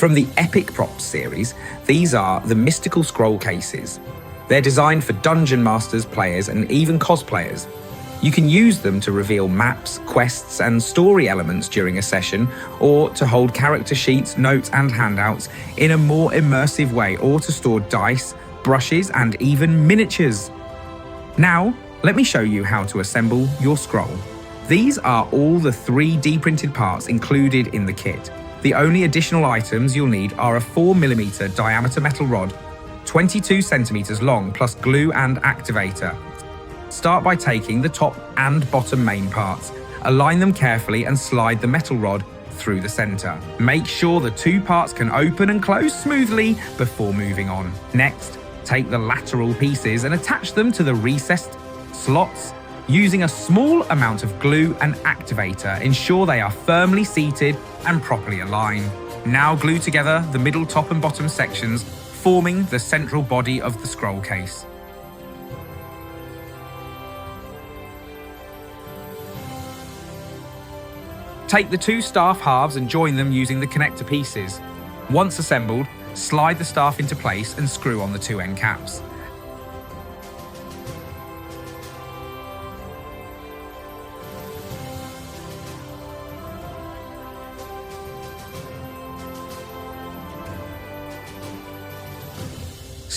From the Epic Props series, these are the mystical scroll cases. They're designed for dungeon masters, players, and even cosplayers. You can use them to reveal maps, quests, and story elements during a session, or to hold character sheets, notes, and handouts in a more immersive way, or to store dice, brushes, and even miniatures. Now, let me show you how to assemble your scroll. These are all the 3D printed parts included in the kit. The only additional items you'll need are a 4mm diameter metal rod, 22 centimeters long, plus glue and activator. Start by taking the top and bottom main parts, align them carefully and slide the metal rod through the center. Make sure the two parts can open and close smoothly before moving on. Next, take the lateral pieces and attach them to the recessed slots. Using a small amount of glue and activator, ensure they are firmly seated and properly aligned. Now glue together the middle, top and bottom sections, forming the central body of the scroll case. Take the two staff halves and join them using the connector pieces. Once assembled, slide the staff into place and screw on the two end caps.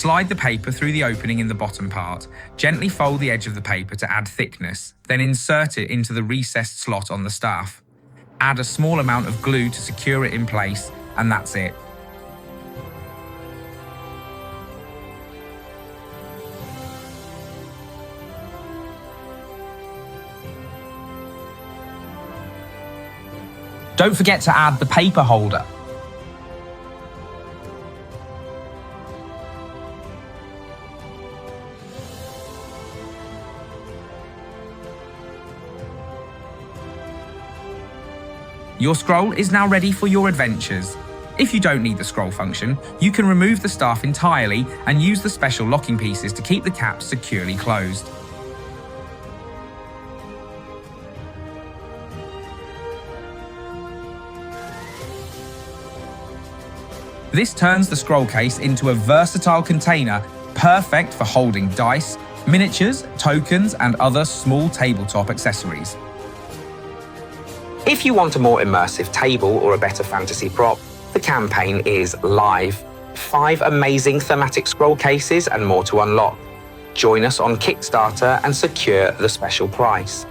Slide the paper through the opening in the bottom part. Gently fold the edge of the paper to add thickness, then insert it into the recessed slot on the staff. Add a small amount of glue to secure it in place, and that's it. Don't forget to add the paper holder. Your scroll is now ready for your adventures. If you don't need the scroll function, you can remove the staff entirely and use the special locking pieces to keep the caps securely closed. This turns the scroll case into a versatile container, perfect for holding dice, miniatures, tokens, and other small tabletop accessories. If you want a more immersive table or a better fantasy prop, the campaign is live. 5 amazing thematic scroll cases and more to unlock. Join us on Kickstarter and secure the special price.